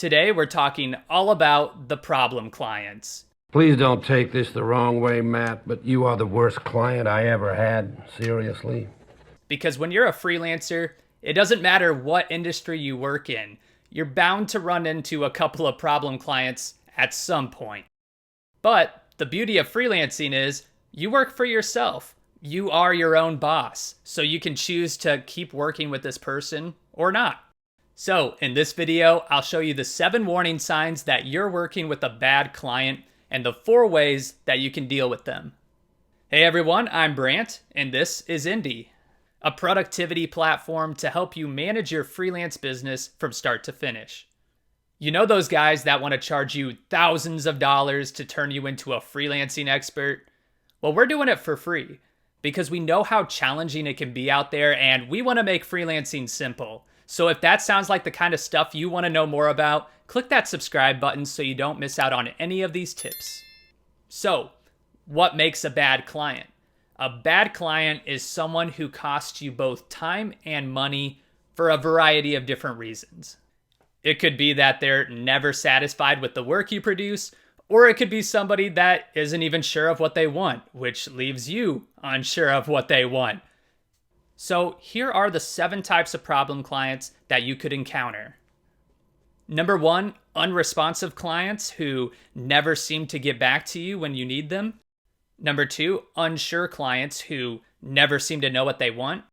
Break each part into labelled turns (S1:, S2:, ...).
S1: Today, we're talking all about the problem clients.
S2: Please don't take this the wrong way, Matt, but you are the worst client I ever had. Seriously.
S1: Because when you're a freelancer, it doesn't matter what industry you work in, you're bound to run into a couple of problem clients at some point. But the beauty of freelancing is you work for yourself. You are your own boss, so you can choose to keep working with this person or not. So in this video, I'll show you the 7 warning signs that you're working with a bad client and the 4 ways that you can deal with them. Hey everyone, I'm Brant, and this is Indy, a productivity platform to help you manage your freelance business from start to finish. You know those guys that want to charge you thousands of dollars to turn you into a freelancing expert? Well, we're doing it for free because we know how challenging it can be out there and we want to make freelancing simple. So if that sounds like the kind of stuff you want to know more about, click that subscribe button so you don't miss out on any of these tips. So, what makes a bad client? A bad client is someone who costs you both time and money for a variety of different reasons. It could be that they're never satisfied with the work you produce, or it could be somebody that isn't even sure of what they want, which leaves you unsure of what they want. So here are the 7 types of problem clients that you could encounter. Number 1, unresponsive clients who never seem to get back to you when you need them. Number 2, unsure clients who never seem to know what they want.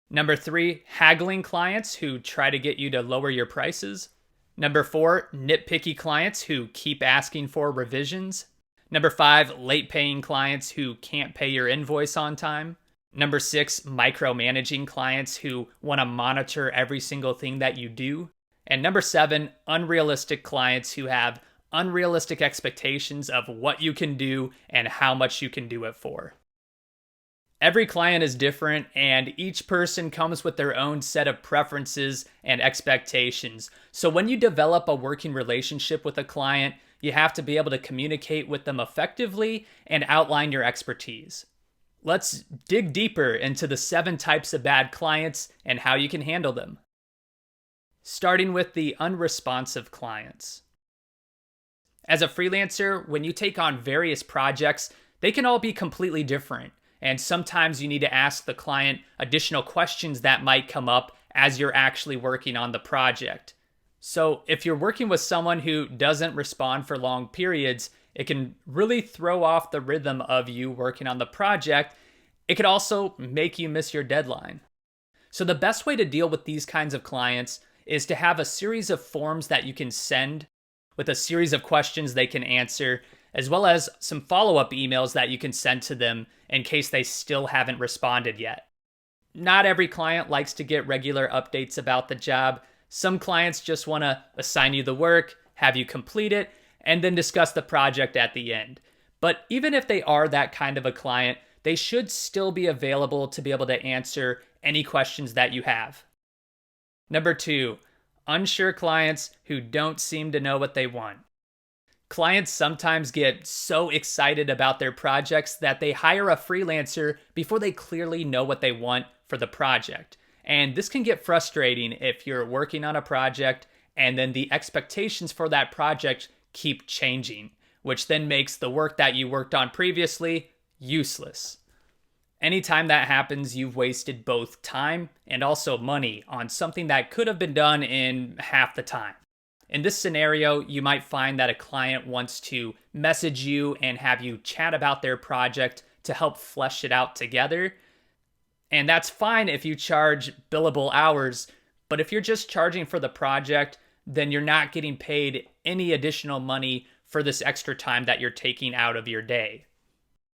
S1: Number 3, haggling clients who try to get you to lower your prices. Number 4, nitpicky clients who keep asking for revisions. Number 5, late paying clients who can't pay your invoice on time. Number 6, micromanaging clients who want to monitor every single thing that you do. And number 7, unrealistic clients who have unrealistic expectations of what you can do and how much you can do it for. Every client is different, and each person comes with their own set of preferences and expectations. So when you develop a working relationship with a client, you have to be able to communicate with them effectively and outline your expertise. Let's dig deeper into the 7 types of bad clients and how you can handle them. Starting with the unresponsive clients. As a freelancer, when you take on various projects, they can all be completely different. And sometimes you need to ask the client additional questions that might come up as you're actually working on the project. So if you're working with someone who doesn't respond for long periods, it can really throw off the rhythm of you working on the project. It could also make you miss your deadline. So the best way to deal with these kinds of clients is to have a series of forms that you can send with a series of questions they can answer, as well as some follow-up emails that you can send to them in case they still haven't responded yet. Not every client likes to get regular updates about the job. Some clients just want to assign you the work, have you complete it, and then discuss the project at the end. But even if they are that kind of a client, they should still be available to be able to answer any questions that you have. Number 2, unsure clients who don't seem to know what they want. Clients sometimes get so excited about their projects that they hire a freelancer before they clearly know what they want for the project. And this can get frustrating if you're working on a project and then the expectations for that project keep changing, which then makes the work that you worked on previously useless. Anytime that happens, you've wasted both time and also money on something that could have been done in half the time. In this scenario, you might find that a client wants to message you and have you chat about their project to help flesh it out together. And that's fine if you charge billable hours, but if you're just charging for the project, then you're not getting paid any additional money for this extra time that you're taking out of your day.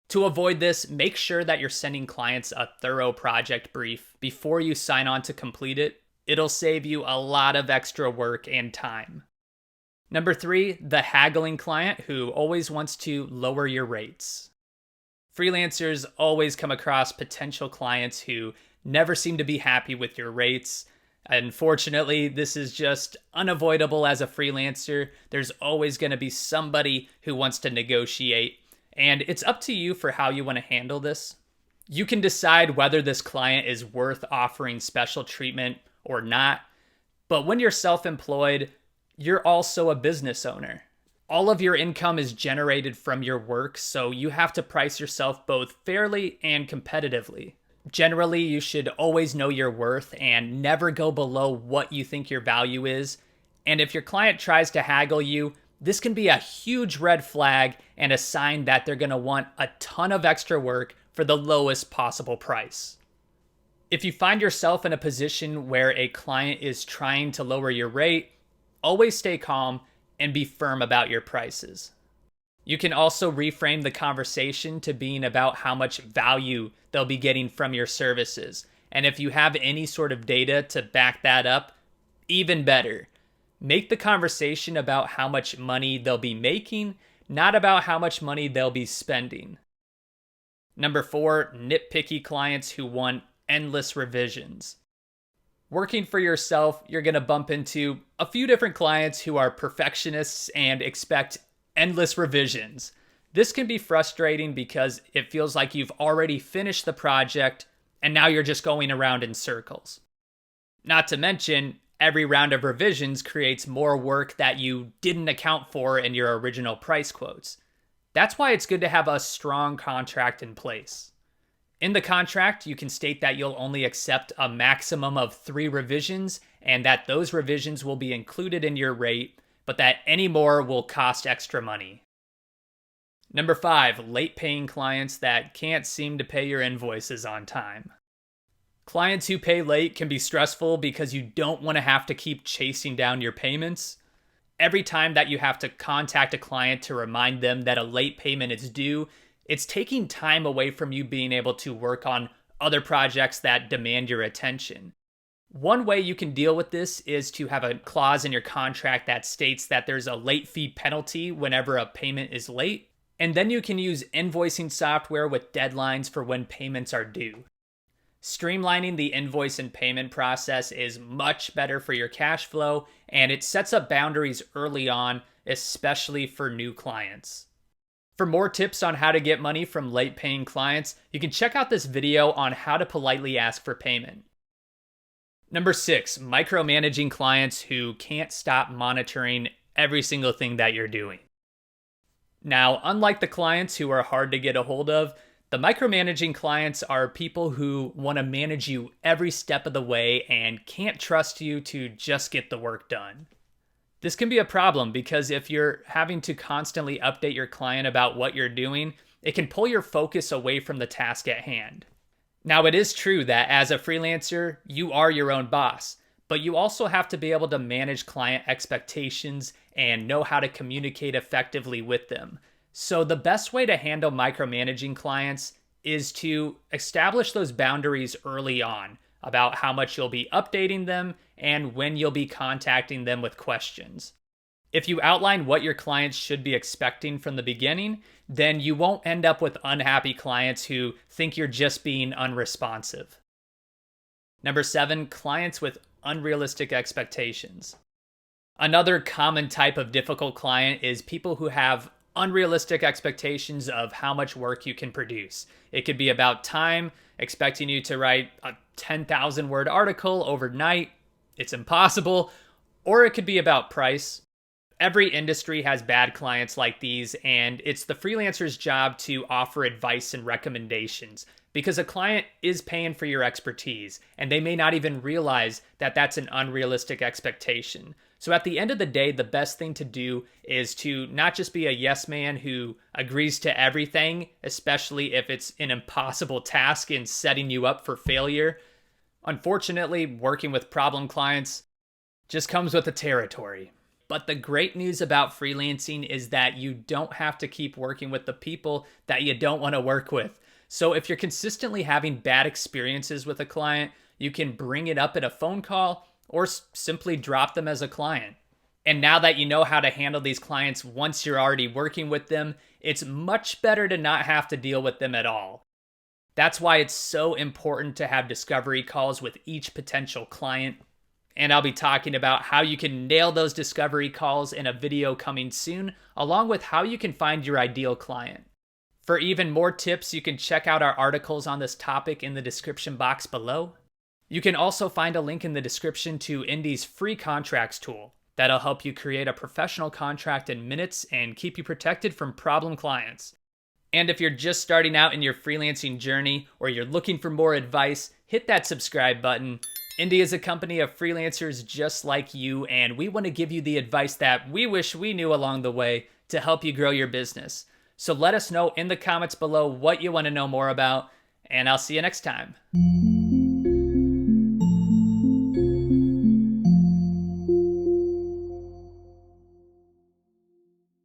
S1: To avoid this, make sure that you're sending clients a thorough project brief before you sign on to complete it. It'll save you a lot of extra work and time. Number 3, the haggling client who always wants to lower your rates. Freelancers always come across potential clients who never seem to be happy with your rates. Unfortunately, this is just unavoidable as a freelancer. There's always going to be somebody who wants to negotiate, and it's up to you for how you want to handle this. You can decide whether this client is worth offering special treatment or not. But when you're self-employed, You're also a business owner. All of your income is generated from your work, so you have to price yourself both fairly and competitively. Generally, you should always know your worth and never go below what you think your value is. And if your client tries to haggle you, this can be a huge red flag and a sign that they're going to want a ton of extra work for the lowest possible price. If you find yourself in a position where a client is trying to lower your rate, always stay calm and be firm about your prices. You can also reframe the conversation to being about how much value they'll be getting from your services. And if you have any sort of data to back that up, even better. Make the conversation about how much money they'll be making, not about how much money they'll be spending. Number 4, nitpicky clients who want endless revisions. Working for yourself, you're going to bump into a few different clients who are perfectionists and expect endless revisions. This can be frustrating because it feels like you've already finished the project and now you're just going around in circles. Not to mention, every round of revisions creates more work that you didn't account for in your original price quotes. That's why it's good to have a strong contract in place. In the contract, you can state that you'll only accept a maximum of 3 revisions and that those revisions will be included in your rate, but that any more will cost extra money. Number 5, late paying clients that can't seem to pay your invoices on time. Clients who pay late can be stressful because you don't want to have to keep chasing down your payments. Every time that you have to contact a client to remind them that a late payment is due, it's taking time away from you being able to work on other projects that demand your attention. One way you can deal with this is to have a clause in your contract that states that there's a late fee penalty whenever a payment is late, and then you can use invoicing software with deadlines for when payments are due. Streamlining the invoice and payment process is much better for your cash flow, and it sets up boundaries early on, especially for new clients. For more tips on how to get money from late paying clients, you can check out this video on how to politely ask for payment. Number 6, micromanaging clients who can't stop monitoring every single thing that you're doing. Now, unlike the clients who are hard to get a hold of, the micromanaging clients are people who want to manage you every step of the way and can't trust you to just get the work done. This can be a problem because if you're having to constantly update your client about what you're doing, it can pull your focus away from the task at hand. Now, it is true that as a freelancer, you are your own boss, but you also have to be able to manage client expectations and know how to communicate effectively with them. So the best way to handle micromanaging clients is to establish those boundaries early on about how much you'll be updating them and when you'll be contacting them with questions. If you outline what your clients should be expecting from the beginning, then you won't end up with unhappy clients who think you're just being unresponsive. Number 7, clients with unrealistic expectations. Another common type of difficult client is people who have unrealistic expectations of how much work you can produce. It could be about time, expecting you to write a 10,000 word article overnight. It's impossible. Or it could be about price. Every industry has bad clients like these, and it's the freelancer's job to offer advice and recommendations because a client is paying for your expertise, and they may not even realize that that's an unrealistic expectation. So at the end of the day, the best thing to do is to not just be a yes man who agrees to everything, especially if it's an impossible task and setting you up for failure. Unfortunately, working with problem clients just comes with the territory. But the great news about freelancing is that you don't have to keep working with the people that you don't want to work with. So if you're consistently having bad experiences with a client, you can bring it up in a phone call or simply drop them as a client. And now that you know how to handle these clients once you're already working with them, it's much better to not have to deal with them at all. That's why it's so important to have discovery calls with each potential client. And I'll be talking about how you can nail those discovery calls in a video coming soon, along with how you can find your ideal client. For even more tips, you can check out our articles on this topic in the description box below. You can also find a link in the description to Indy's free contracts tool. that'll help you create a professional contract in minutes and keep you protected from problem clients. And if you're just starting out in your freelancing journey or you're looking for more advice, hit that subscribe button. Indy is a company of freelancers just like you, and we want to give you the advice that we wish we knew along the way to help you grow your business. So let us know in the comments below what you want to know more about, and I'll see you next time.